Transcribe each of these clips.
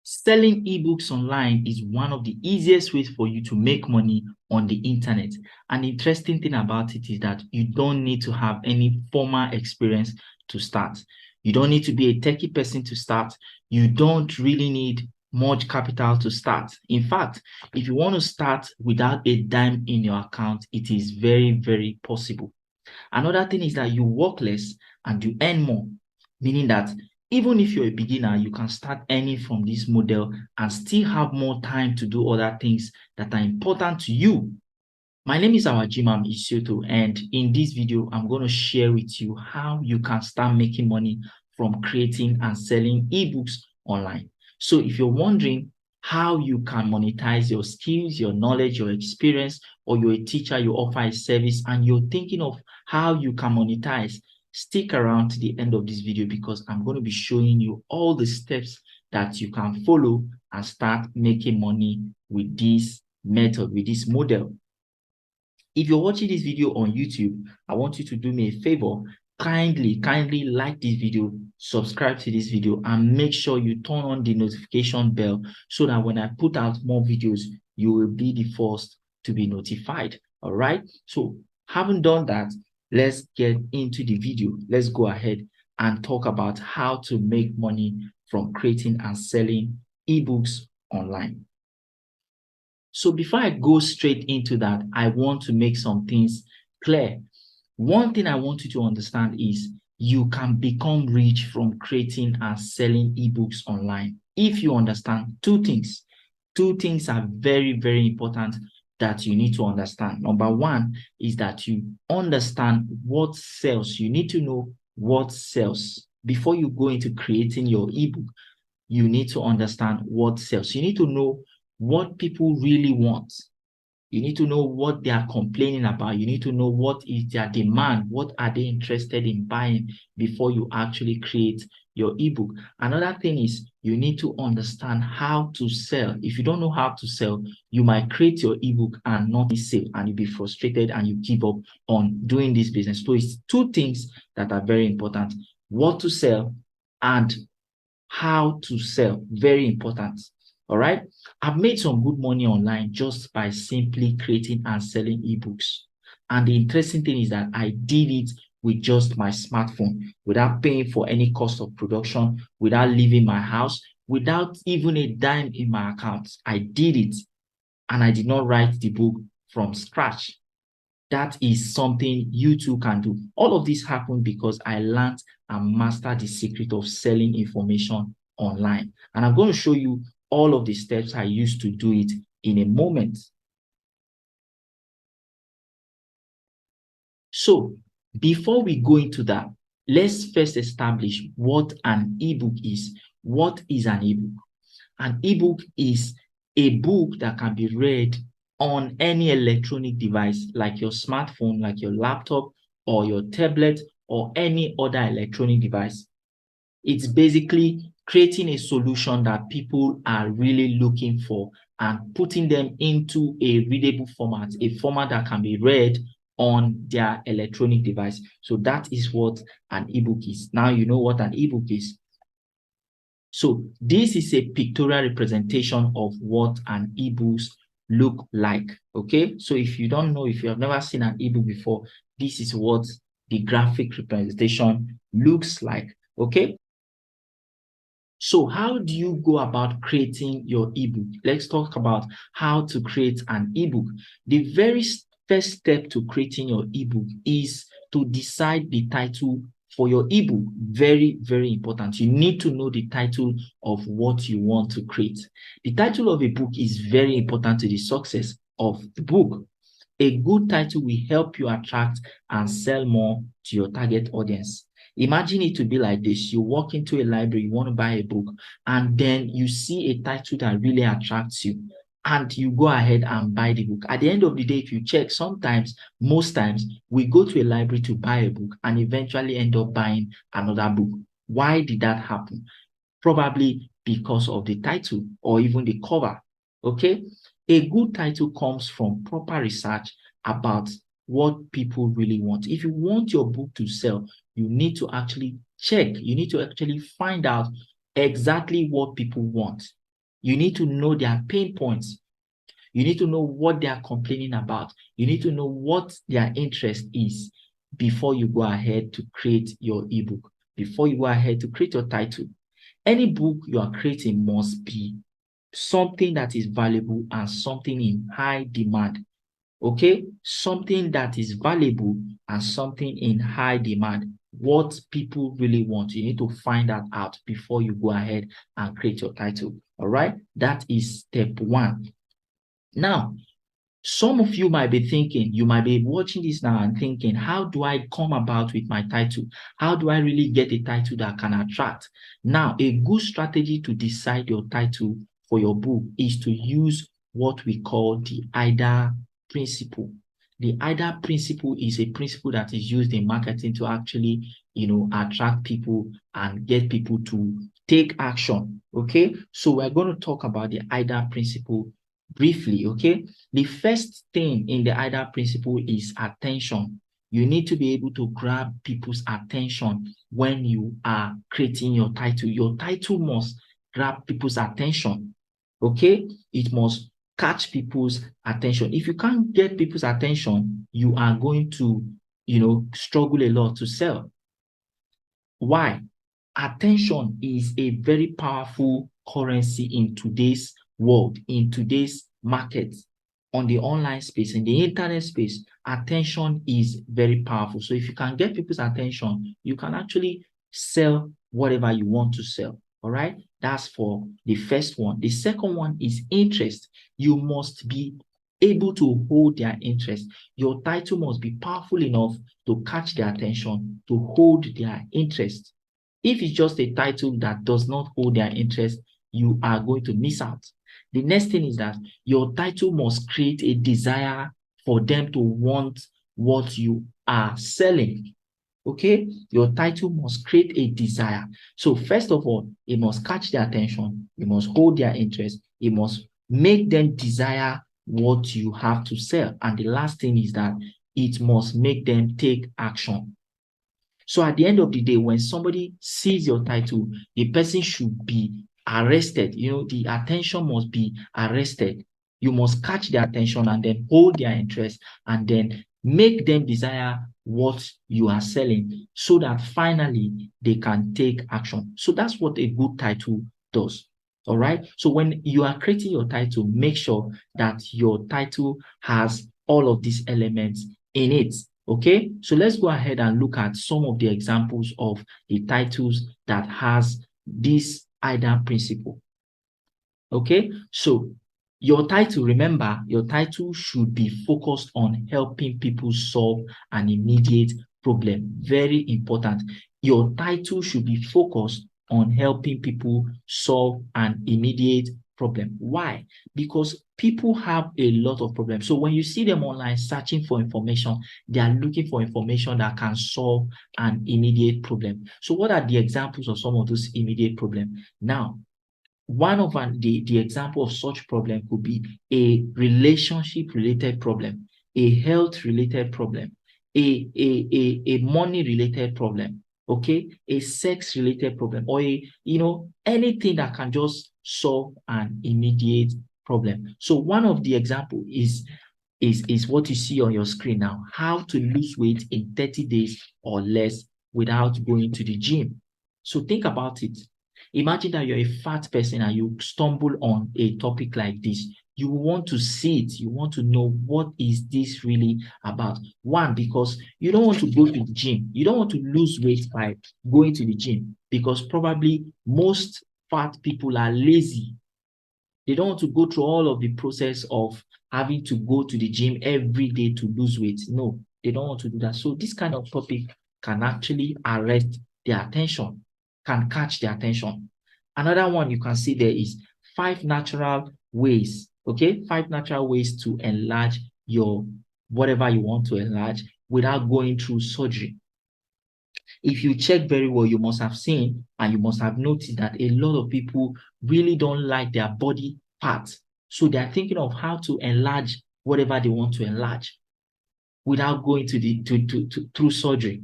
Selling ebooks online is one of the easiest ways for you to make money on the internet. And the interesting thing about it is that you don't need to have any formal experience to start. You don't need to be a techie person to start. You don't really need much capital to start. In fact, if you want to start without a dime in your account, it is very, very possible. Another thing is that you work less and you earn more, meaning that even if you're a beginner, you can start earning from this model and still have more time to do other things that are important to you. My name is Awajimam Isioto, and in this video, I'm going to share with you how you can start making money from creating and selling ebooks online. So if you're wondering how you can monetize your skills, your knowledge, your experience, or you're a teacher, you offer a service, and you're thinking of how you can monetize, stick around to the end of this video because I'm going to be showing you all the steps that you can follow and start making money with this method, with this model. If you're watching this video on YouTube, I want you to do me a favor. Kindly like this video, subscribe to this video, and make sure you turn on the notification bell so that when I put out more videos, you will be the first to be notified. All right. So having done that, let's get into the video. Let's go ahead and talk about how to make money from creating and selling ebooks online. So before I go straight into that, I want to make some things clear. One thing I want you to understand is you can become rich from creating and selling ebooks online. If you understand two things are very, very important that you need to understand. Number one is that you understand what sells. You need to know what sells. Before you go into creating your ebook, you need to understand what sells. You need to know what people really want. You need to know what they are complaining about. You need to know what is their demand. What are they interested in buying before you actually create your ebook. Another thing is you need to understand how to sell. If you don't know how to sell, you might create your ebook and not sell, and you'll be frustrated and you give up on doing this business. So it's two things that are very important: what to sell and how to sell. Very important. All right. I've made some good money online just by simply creating and selling ebooks. And the interesting thing is that I did it with just my smartphone without paying for any cost of production, without leaving my house, without even a dime in my account. I did it, and I did not write the book from scratch. That is something you too can do. All of this happened because I learned and mastered the secret of selling information online. And I'm going to show you all of the steps I used to do it in a moment. So before we go into that, let's first establish what an ebook is. What is an ebook? An ebook is a book that can be read on any electronic device like your smartphone, like your laptop or your tablet or any other electronic device. It's basically creating a solution that people are really looking for and putting them into a readable format, a format that can be read on their electronic device. So that is what an ebook is. Now you know what an ebook is. So this is a pictorial representation of what an ebook look like. Okay, so if you don't know, if you have never seen an ebook before, this is what the graphic representation looks like. Okay, so how do you go about creating your ebook? Let's talk about how to create an ebook. The very first step to creating your ebook is to decide the title for your ebook. Very, very important. You need to know the title of what you want to create. The title of a book is very important to the success of the book. A good title will help you attract and sell more to your target audience. Imagine it to be like this. You walk into a library, you want to buy a book, and then you see a title that really attracts you, and you go ahead and buy the book. At the end of the day, if you check, sometimes, most times, we go to a library to buy a book and eventually end up buying another book. Why did that happen? Probably because of the title or even the cover. Okay? A good title comes from proper research about what people really want. If you want your book to sell, you need to actually check. You need to actually find out exactly what people want. You need to know their pain points. You need to know what they are complaining about. You need to know what their interest is before you go ahead to create your ebook, before you go ahead to create your title. Any book you are creating must be something that is valuable and something in high demand. Okay? Something that is valuable and something in high demand. What people really want. You need to find that out before you go ahead and create your title. All right? That is step one. Now, some of you might be thinking, you might be watching this now and thinking, how do I come about with my title? How do I really get a title that can attract? Now, a good strategy to decide your title for your book is to use what we call the IDA principle. The IDA principle is a principle that is used in marketing to actually, attract people and get people to take action. Okay, so we're going to talk about the IDA principle briefly. Okay, the first thing in the IDA principle is attention. You need to be able to grab people's attention when you are creating your title. Your title must grab people's attention. Okay, it must catch people's attention. If you can't get people's attention, you are going to, struggle a lot to sell. Why? Attention is a very powerful currency in today's world, in today's market, on the online space, in the internet space. Attention is very powerful. So if you can get people's attention, you can actually sell whatever you want to sell. All right, that's for the first one. The second one is interest. You must be able to hold their interest. Your title must be powerful enough to catch their attention, to hold their interest. If it's just a title that does not hold their interest, you are going to miss out. The next thing is that your title must create a desire for them to want what you are selling. Okay, your title must create a desire. So first of all, it must catch their attention, it must hold their interest, it must make them desire what you have to sell. And the last thing is that it must make them take action. So at the end of the day, when somebody sees your title, the person should be arrested. The attention must be arrested. You must catch their attention and then hold their interest and then make them desire what you are selling so that finally they can take action. So that's what a good title does. All right. So when you are creating your title, make sure that your title has all of these elements in it. Okay, so let's go ahead and look at some of the examples of the titles that has this IDA principle. Okay, so your title, remember, your title should be focused on helping people solve an immediate problem. Very important. Your title should be focused on helping people solve an immediate problem. Why? Because people have a lot of problems. So when you see them online searching for information, they are looking for information that can solve an immediate problem. So what are the examples of some of those immediate problems? Now, one of the example of such problem could be a relationship-related problem, a health-related problem, a money-related problem, okay, a sex-related problem, or anything that can just solve an immediate problem. So one of the example is what you see on your screen now: how to lose weight in 30 days or less without going to the gym. So think about it. Imagine that you're a fat person and you stumble on a topic like this. You want to see it. You want to know, what is this really about? One, because you don't want to go to the gym. You don't want to lose weight by going to the gym because probably most fat people are lazy. They don't want to go through all of the process of having to go to the gym every day to lose weight. No, they don't want to do that. So this kind of topic can actually arrest their attention, can catch their attention. Another one you can see there is 5 natural ways, okay? 5 natural ways to enlarge your whatever you want to enlarge without going through surgery. If you check very well, you must have seen and you must have noticed that a lot of people really don't like their body parts. So they are thinking of how to enlarge whatever they want to enlarge without going through surgery.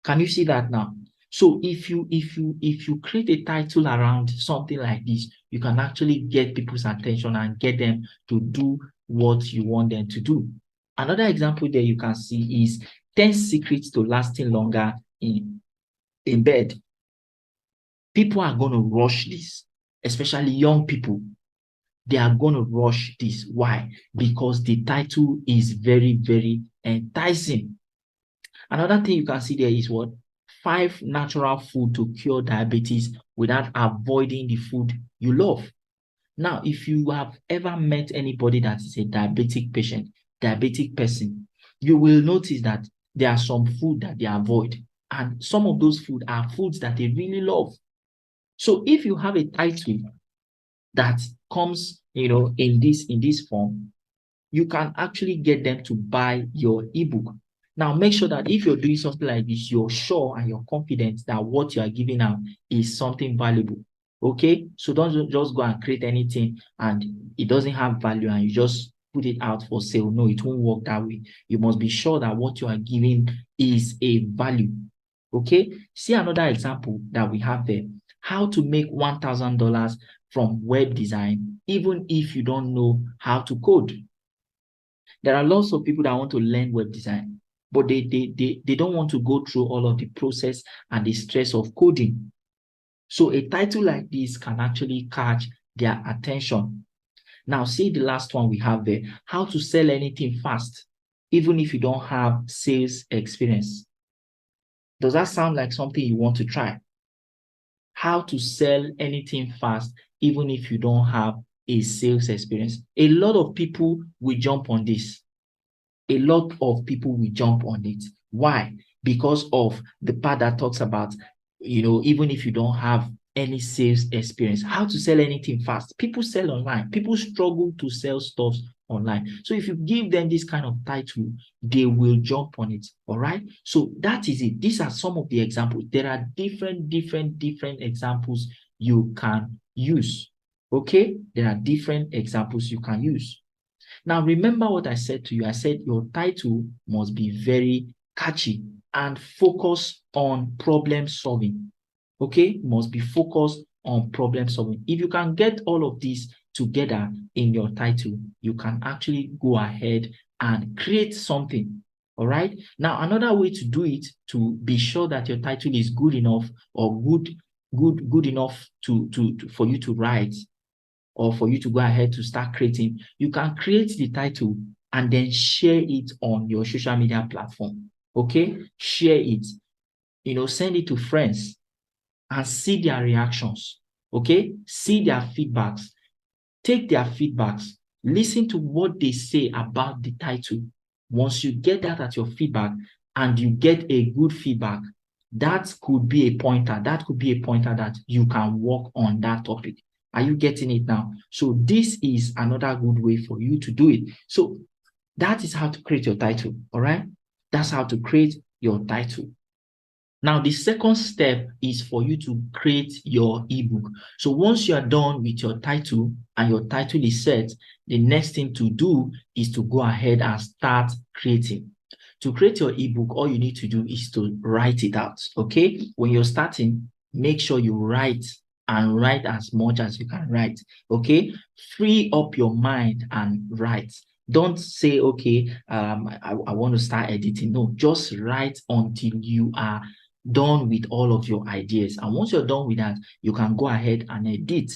Can you see that now? So if you create a title around something like this, you can actually get people's attention and get them to do what you want them to do. Another example there you can see is 10 secrets to lasting longer in bed. People are going to rush this, especially young people. They are going to rush this. Why? Because the title is very, very enticing. Another thing you can see there is what? 5 natural food to cure diabetes without avoiding the food you love. Now, if you have ever met anybody that is a diabetic patient, diabetic person, you will notice that there are some food that they avoid. And some of those food are foods that they really love. So if you have a title that comes, in this form, you can actually get them to buy your ebook. Now, make sure that if you're doing something like this, you're sure and you're confident that what you are giving out is something valuable. Okay? So don't just go and create anything and it doesn't have value and you just put it out for sale. No, it won't work that way. You must be sure that what you are giving is a value. Okay? See another example that we have there. How to make $1,000 from web design, even if you don't know how to code. There are lots of people that want to learn web design, but they don't want to go through all of the process and the stress of coding. So a title like this can actually catch their attention. Now, see the last one we have there. How to sell anything fast, even if you don't have sales experience. Does that sound like something you want to try? How to sell anything fast, even if you don't have a sales experience. A lot of people will jump on this. A lot of people will jump on it. Why? Because of the part that talks about, even if you don't have any sales experience, how to sell anything fast. People sell online. People struggle to sell stuff online. So if you give them this kind of title, they will jump on it. All right. So that is it. These are some of the examples. There are different examples you can use. Okay. There are different examples you can use. Now, remember what I said to you. I said your title must be very catchy and focus on problem solving. Okay? Must be focused on problem solving. If you can get all of these together in your title, you can actually go ahead and create something. All right? Now, another way to do it, to be sure that your title is good enough or good enough for you to write, or for you to go ahead to start creating, you can create the title and then share it on your social media platform. Okay? Share it. Send it to friends and see their reactions. Okay? See their feedbacks. Take their feedbacks. Listen to what they say about the title. Once you get that as your feedback and you get a good feedback, that could be a pointer. That could be a pointer that you can work on that topic. Are you getting it now? So this is another good way for you to do it. So that is how to create your title. All right. That's how to create your title. Now, the second step is for you to create your ebook. So once you are done with your title and your title is set, the next thing to do is to go ahead and start creating. To create your ebook, all you need to do is to write it out. Okay. When you're starting, make sure you write and write as much as you can write. Okay. Free up your mind and write. Don't say, okay, I want to start editing. No, just write until you are done with all of your ideas. And once you're done with that, you can go ahead and edit.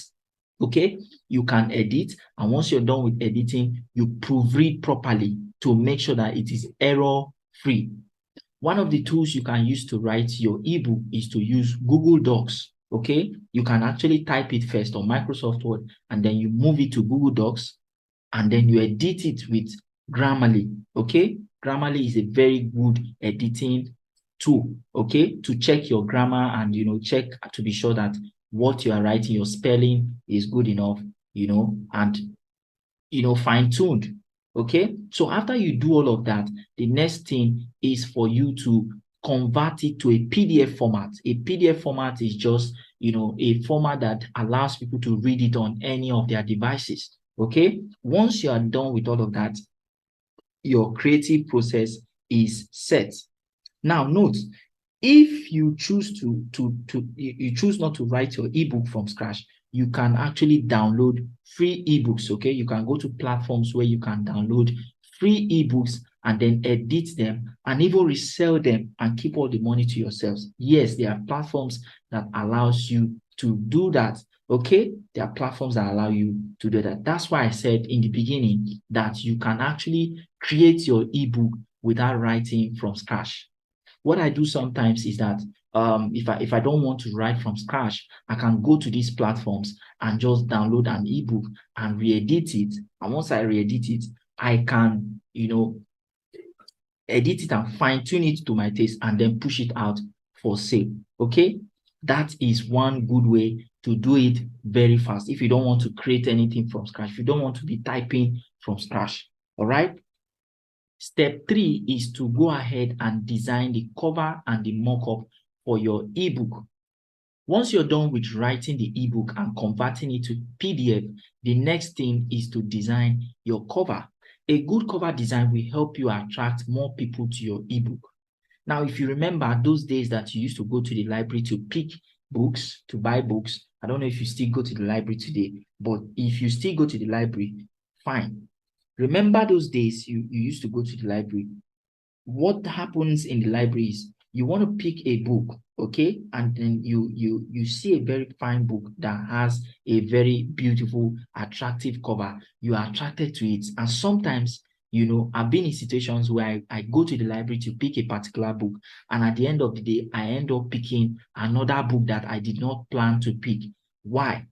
Okay, you can edit, and once you're done with editing, you proofread properly to make sure that it is error-free. One of the tools you can use to write your ebook is to use Google Docs. Okay, you can actually type it first on Microsoft Word, and then you move it to Google Docs, and then you edit it with Grammarly. Okay, Grammarly is a very good editing tool, okay, to check your grammar and check to be sure that what you are writing, your spelling is good enough, and fine-tuned. Okay, so after you do all of that, the next thing is for you to convert it to a PDF format. A PDF format is just a format that allows people to read it on any of their devices. Okay, once you are done with all of that, your creative process is set. Now, note, if you choose you choose not to write your ebook from scratch, you can actually download free ebooks. Okay, you can go to platforms where you can download free ebooks and then edit them and even resell them and keep all the money to yourselves. Yes, there are platforms that allows you to do that. Okay, there are platforms that allow you to do that. That's why I said in the beginning that you can actually create your ebook without writing from scratch. What I do sometimes is that if I don't want to write from scratch, I can go to these platforms and just download an ebook and re-edit it. And once I re-edit it, I can, edit it and fine-tune it to my taste and then push it out for sale. Okay, that is one good way to do it very fast if you don't want to create anything from scratch, if you don't want to be typing from scratch. All right. Step 3 is to go ahead and design the cover and the mock-up for your ebook. Once you're done with writing the ebook and converting it to PDF, the next thing is to design your cover. A good cover design will help you attract more people to your ebook. Now, if you remember those days that you used to go to the library to pick books, to buy books, I don't know if you still go to the library today, but if you still go to the library, fine. Remember those days you used to go to the library. What happens in the library is you want to pick a book, okay? And then you see a very fine book that has a very beautiful, attractive cover. You are attracted to it. And sometimes, I've been in situations where I go to the library to pick a particular book. And at the end of the day, I end up picking another book that I did not plan to pick. Why?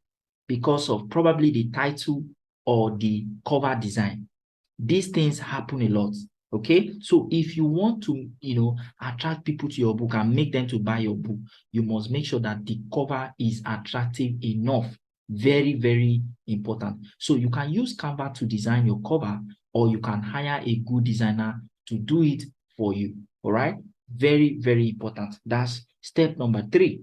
Because of probably the title or the cover design. These things happen a lot. Okay, so if you want to, attract people to your book and make them to buy your book, you must make sure that the cover is attractive enough. Very, very important. So you can use Canva to design your cover, or you can hire a good designer to do it for you. All right, very, very important. That's step number 3.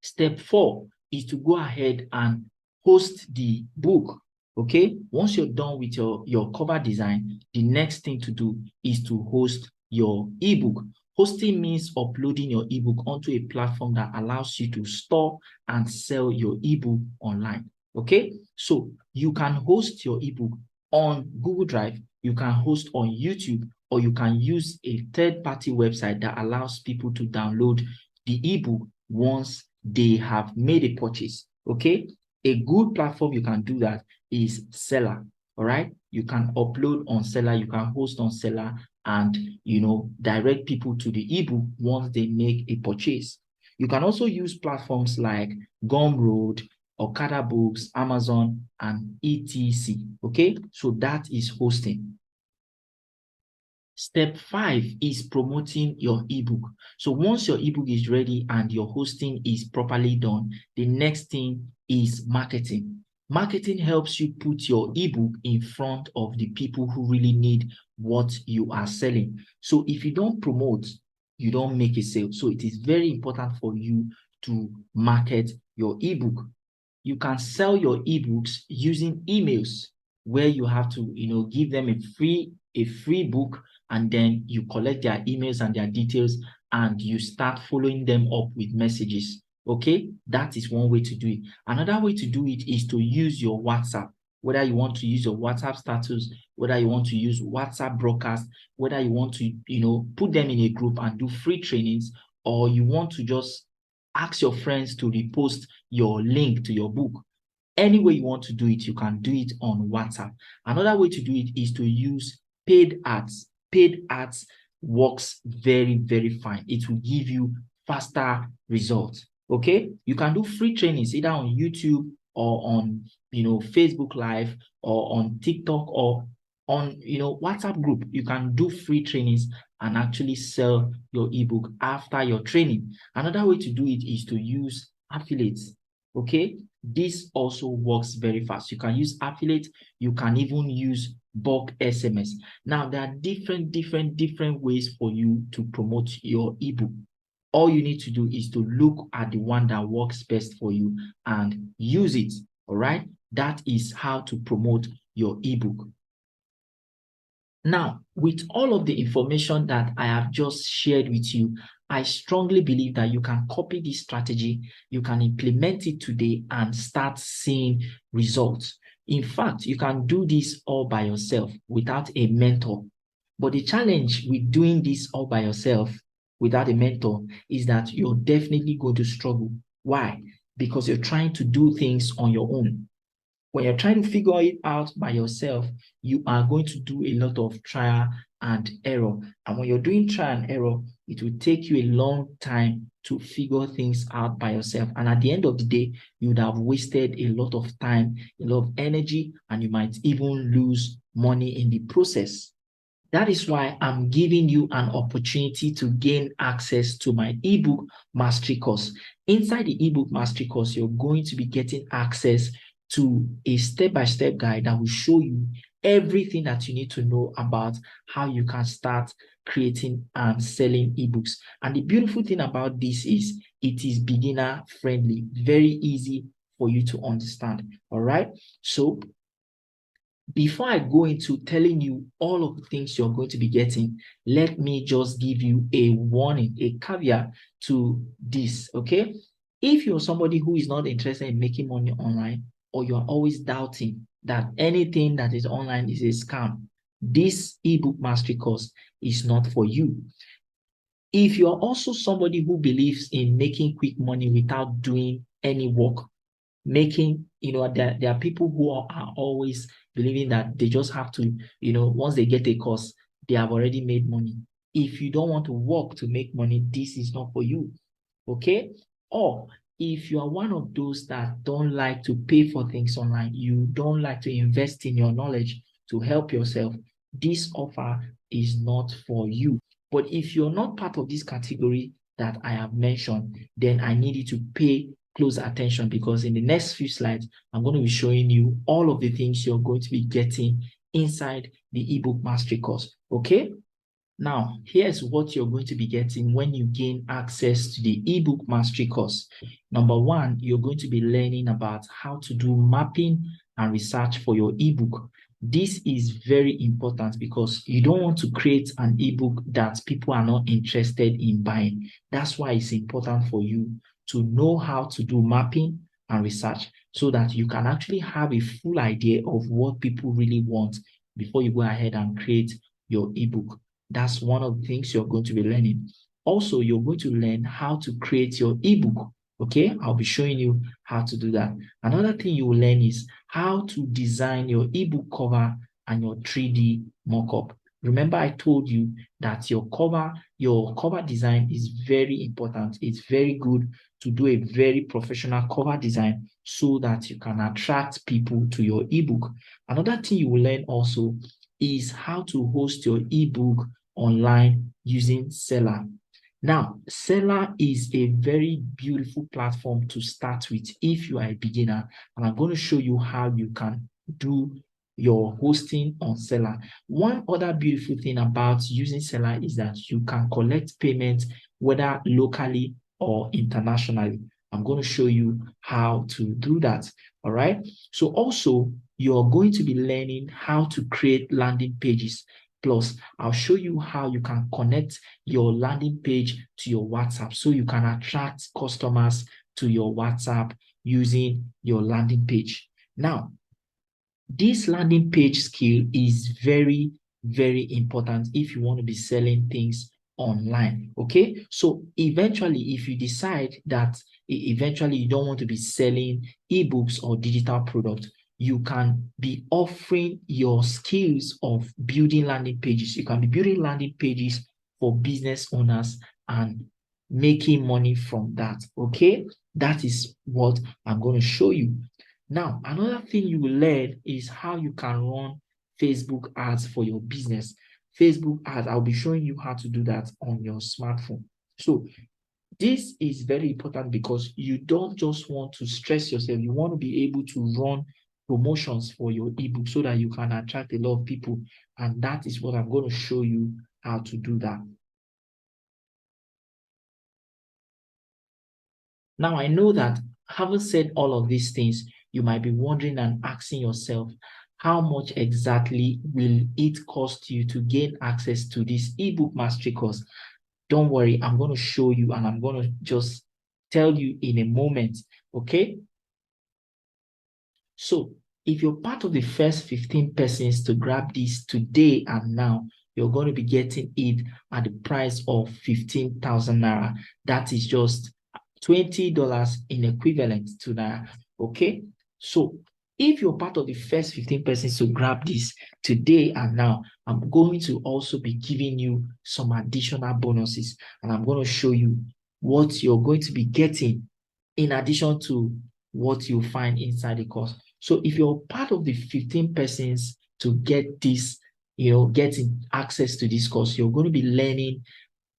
Step 4 is to go ahead and host the book. Okay, once you're done with your cover design, the next thing to do is to host your ebook. Hosting means uploading your ebook onto a platform that allows you to store and sell your ebook online. Okay, so you can host your ebook on Google Drive, you can host on YouTube, or you can use a third-party website that allows people to download the ebook once they have made a purchase. Okay, a good platform you can do that is Selar. All right, you can upload on Selar, you can host on Selar, and direct people to the ebook once they make a purchase. You can also use platforms like Gumroad, Okada Books, Amazon, and etc. Okay, so that is hosting. Step 5 is promoting your ebook. So once your ebook is ready and your hosting is properly done, the next thing is marketing. Marketing helps you put your ebook in front of the people who really need what you are selling. So if you don't promote, you don't make a sale. So it is very important for you to market your ebook. You can sell your ebooks using emails where you have to, give them a free book, and then you collect their emails and their details and you start following them up with messages. Okay, that is one way to do it. Another way to do it is to use your WhatsApp, whether you want to use your WhatsApp status, whether you want to use WhatsApp broadcast, whether you want to, put them in a group and do free trainings, or you want to just ask your friends to repost your link to your book. Any way you want to do it, you can do it on WhatsApp. Another way to do it is to use paid ads. Paid ads works very, very fine. It will give you faster results. Okay, you can do free trainings either on YouTube or on Facebook Live or on TikTok or on WhatsApp group. You can do free trainings and actually sell your ebook after your training. Another way to do it is to use affiliates. Okay, this also works very fast. You can use affiliate. You can even use bulk SMS. Now, there are different ways for you to promote your ebook. All you need to do is to look at the one that works best for you and use it. All right, that is how to promote your ebook. Now, with all of the information that I have just shared with you, I strongly believe that you can copy this strategy, you can implement it today and start seeing results. In fact, you can do this all by yourself without a mentor. But the challenge with doing this all by yourself without a mentor is that you're definitely going to struggle. Why? Because you're trying to do things on your own. When you're trying to figure it out by yourself, you are going to do a lot of trial and error. And when you're doing trial and error, it will take you a long time to figure things out by yourself. And at the end of the day, you would have wasted a lot of time, a lot of energy, and you might even lose money in the process. That is why I'm giving you an opportunity to gain access to my ebook mastery course. Inside the ebook mastery course, you're going to be getting access to a step-by-step guide that will show you everything that you need to know about how you can start creating and selling ebooks. And the beautiful thing about this is it is beginner friendly, very easy for you to understand. All right. So before I go into telling you all of the things you're going to be getting, let me just give you a warning, a caveat to this, okay? If you're somebody who is not interested in making money online, or you're always doubting that anything that is online is a scam, this ebook mastery course is not for you. If you're also somebody who believes in making quick money without doing any work, there are people who are always believing that they just have to, once they get a course, they have already made money. If you don't want to work to make money, this is not for you, okay? Or if you are one of those that don't like to pay for things online, you don't like to invest in your knowledge to help yourself, this offer is not for you. But if you're not part of this category that I have mentioned, then I need you to pay close attention, because in the next few slides, I'm going to be showing you all of the things you're going to be getting inside the ebook mastery course. Okay? Now, here's what you're going to be getting when you gain access to the ebook mastery course. Number one, you're going to be learning about how to do mapping and research for your ebook. This is very important because you don't want to create an ebook that people are not interested in buying. That's why it's important for you to know how to do mapping and research so that you can actually have a full idea of what people really want before you go ahead and create your ebook. That's one of the things you're going to be learning. Also, you're going to learn how to create your ebook. Okay, I'll be showing you how to do that. Another thing you will learn is how to design your ebook cover and your 3D mockup. Remember, I told you that your cover design is very important. It's very good to do a very professional cover design so that you can attract people to your ebook. Another thing you will learn also is how to host your ebook online using Selar. Now, Selar is a very beautiful platform to start with if you are a beginner, and I'm going to show you how you can do your hosting on Selar. One other beautiful thing about using Selar is that you can collect payments whether locally or internationally. I'm going to show you how to do that. All right. So also, you're going to be learning how to create landing pages. Plus, I'll show you how you can connect your landing page to your WhatsApp so you can attract customers to your WhatsApp using your landing page. Now, this landing page skill is very, very important if you want to be selling things online. Okay, so eventually, if you decide that eventually you don't want to be selling ebooks or digital products, you can be offering your skills of building landing pages. You can be building landing pages for business owners and making money from that. Okay, that is what I'm going to show you. Now, another thing you will learn is how you can run Facebook ads for your business. Facebook ads, I'll be showing you how to do that on your smartphone. So this is very important because you don't just want to stress yourself. You want to be able to run promotions for your ebook so that you can attract a lot of people. And that is what I'm going to show you how to do that. Now, I know that having said all of these things, you might be wondering and asking yourself, how much exactly will it cost you to gain access to this ebook mastery course? Don't worry, I'm going to show you and I'm going to just tell you in a moment, okay? So if you're part of the first 15 persons to grab this today and now, you're going to be getting it at the price of 15,000 naira. That is just $20 in equivalent to naira, okay? So if you're part of the first 15 persons to grab this today and now, I'm going to also be giving you some additional bonuses, and I'm going to show you what you're going to be getting in addition to what you find inside the course. So if you're part of the 15 persons to get this, getting access to this course, you're going to be learning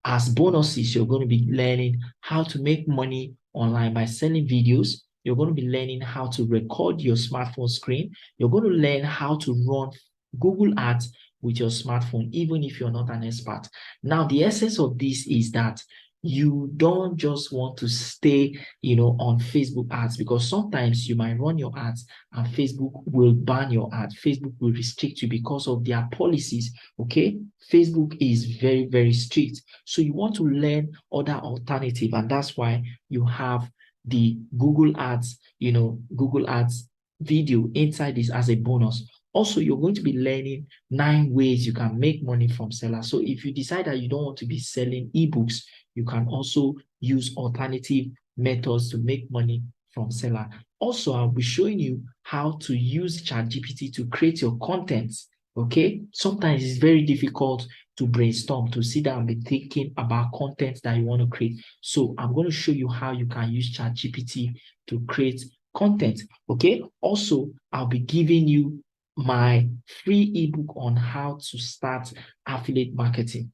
as bonuses. You're going to be learning how to make money online by selling videos. You're going to be learning how to record your smartphone screen. You're going to learn how to run Google Ads with your smartphone, even if you're not an expert. Now, the essence of this is that you don't just want to stay, on Facebook ads, because sometimes you might run your ads and Facebook will ban your ad. Facebook will restrict you because of their policies. Okay, Facebook is very, very strict. So you want to learn other alternative, and that's why you have the Google Ads, Google Ads video inside this as a bonus. Also, you're going to be learning 9 ways you can make money from selar. So if you decide that you don't want to be selling ebooks, you can also use alternative methods to make money from selar. Also, I'll be showing you how to use ChatGPT to create your content. Okay, sometimes it's very difficult to brainstorm, to sit down and be thinking about content that you want to create. So I'm going to show you how you can use ChatGPT to create content. Okay, also I'll be giving you my free ebook on how to start affiliate marketing.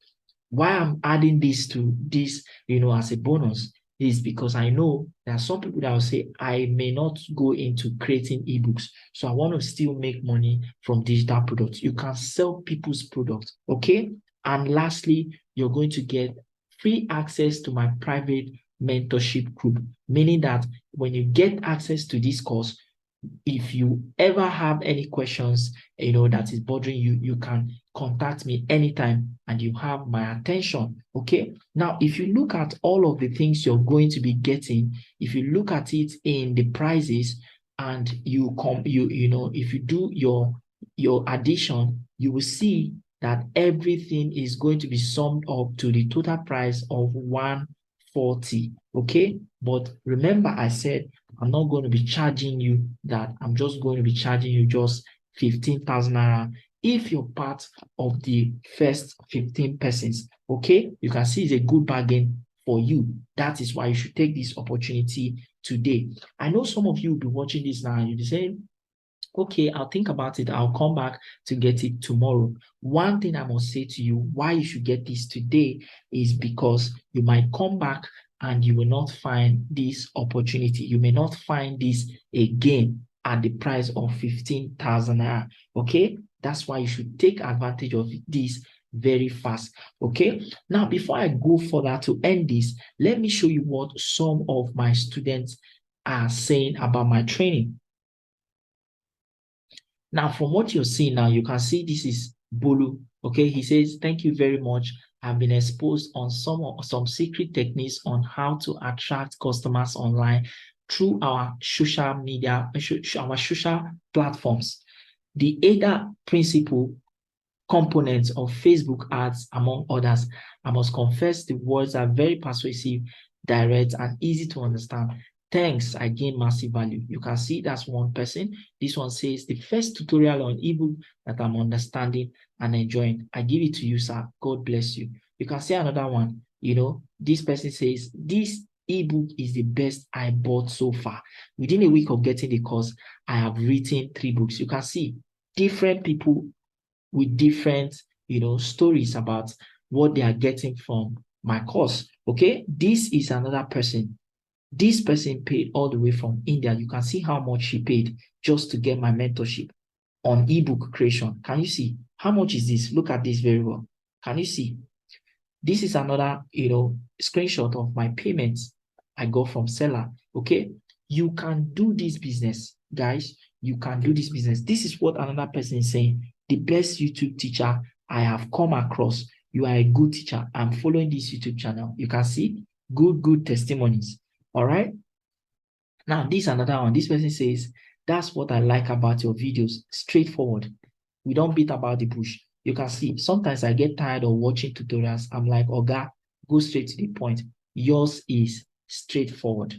Why I'm adding this to this, as a bonus is because I know there are some people that will say, I may not go into creating ebooks, so I want to still make money from digital products. You can sell people's products, okay? And lastly, you're going to get free access to my private mentorship group, meaning that when you get access to this course, if you ever have any questions, that is bothering you, you can contact me anytime and you have my attention. Okay. Now, if you look at all of the things you're going to be getting, if you look at it in the prices and if you do your addition, you will see that everything is going to be summed up to the total price of 140. Okay. But remember, I said I'm not going to be charging you that. I'm just going to be charging you just 15,000 naira if you're part of the first 15 persons. Okay, you can see it's a good bargain for you. That is why you should take this opportunity today. I know some of you will be watching this now and you'll be saying, okay, I'll think about it. I'll come back to get it tomorrow. One thing I must say to you, why you should get this today is because you might come back and you will not find this opportunity. You may not find this again at the price of 15,000 naira. Okay, that's why you should take advantage of this very fast. Okay, now before I go further to end this, let me show you what some of my students are saying about my training. Now, from what you're seeing now, you can see this is Bolu. Okay, he says, thank you very much. I've been exposed on some secret techniques on how to attract customers online through our social media, our social platforms. The ADA principle components of Facebook ads, among others. I must confess the words are very persuasive, direct, and easy to understand. Thanks, I gain massive value. You can see that's one person. This one says, the first tutorial on ebook that I'm understanding and enjoying. I give it to you, sir. God bless you. You can see another one. This person says, this ebook is the best I bought so far. Within a week of getting the course, I have written 3 books. You can see different people with different, stories about what they are getting from my course. Okay, this is another person. This person paid all the way from India. You can see how much she paid just to get my mentorship on ebook creation. Can you see how much is this? Look at this very well. Can you see? This is another, screenshot of my payments I got from selar. Okay, you can do this business, guys. You can do this business. This is what another person is saying. The best YouTube teacher I have come across. You are a good teacher. I'm following this YouTube channel. You can see good testimonies. All right. Now, this another one. This person says, that's what I like about your videos. Straightforward. We don't beat about the bush. You can see, sometimes I get tired of watching tutorials. I'm like, Oga, go straight to the point. Yours is straightforward.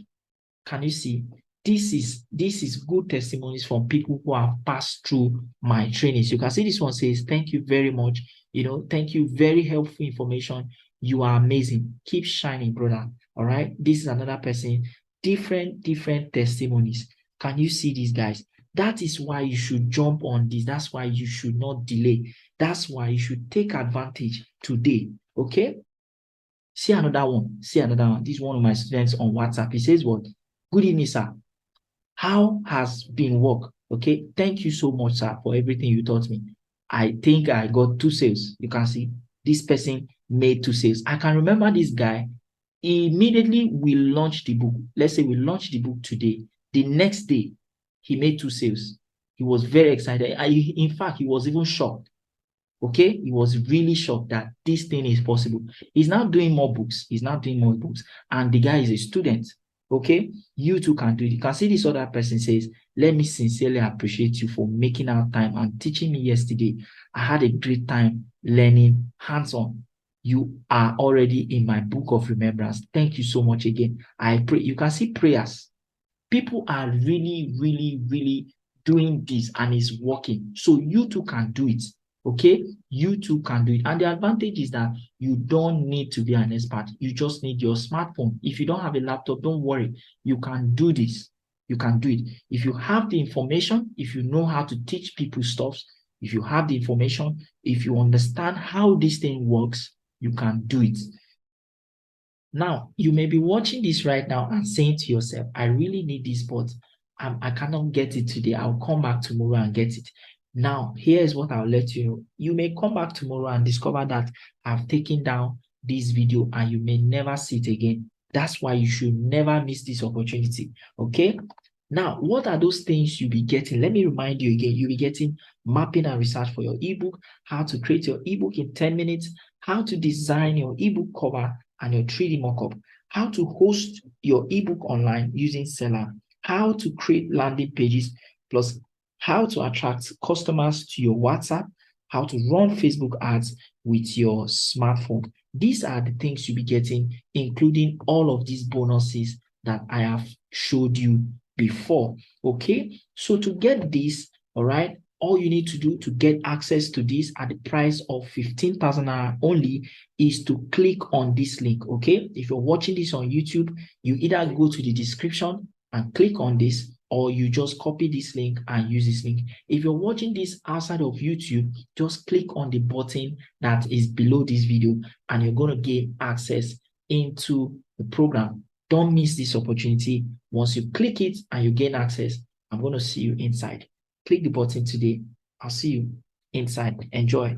Can you see? This is good testimonies from people who have passed through my trainings. You can see this one says, thank you very much. Thank you. Very helpful information. You are amazing. Keep shining, brother. All right. This is another person. Different testimonies. Can you see these guys? That is why you should jump on this. That's why you should not delay. That's why you should take advantage today. Okay? See another one. See another one. This is one of my students on WhatsApp. He says what? Good evening, sir. How has been work? Okay. Thank you so much, sir, for everything you taught me. I think I got 2 sales. You can see this person made 2 sales. I can remember this guy. Immediately we launched the book. Let's say we launched the book today. The next day, he made 2 sales. He was very excited. In fact, he was even shocked. Okay, he was really shocked that this thing is possible. He's now doing more books. He's now doing more books, and the guy is a student. Okay, you too can do it. You can see this other person says, let me sincerely appreciate you for making out time and teaching me yesterday. I had a great time learning hands-on. You are already in my book of remembrance. Thank you so much again. I pray. You can see prayers. People are really doing this, and it's working. So you too can do it. Okay, you too can do it. And the advantage is that you don't need to be an expert. You just need your smartphone. If you don't have a laptop, don't worry. You can do this. You can do it. If you have the information, if you know how to teach people stuff, if you have the information, if you understand how this thing works, you can do it. Now, you may be watching this right now and saying to yourself, I really need this, but I cannot get it today. I'll come back tomorrow and get it. Now, here is what I'll let you know. You may come back tomorrow and discover that I've taken down this video and you may never see it again. That's why you should never miss this opportunity. Okay? Now, what are those things you'll be getting? Let me remind you again. You'll be getting mapping and research for your ebook, how to create your ebook in 10 minutes, how to design your ebook cover and your 3D mockup, how to host your ebook online using Selar, how to create landing pages, plus how to attract customers to your WhatsApp, how to run Facebook ads with your smartphone. These are the things you'll be getting, including all of these bonuses that I have showed you before. Okay, so to get this, all right, all you need to do to get access to this at the price of 15,000 naira only is to click on this link. Okay, if you're watching this on YouTube, you either go to the description and click on this, or you just copy this link and use this link. If you're watching this outside of YouTube, just click on the button that is below this video and you're going to gain access into the program. Don't miss this opportunity. Once you click it and you gain access, I'm going to see you inside. Click the button today. I'll see you inside. Enjoy.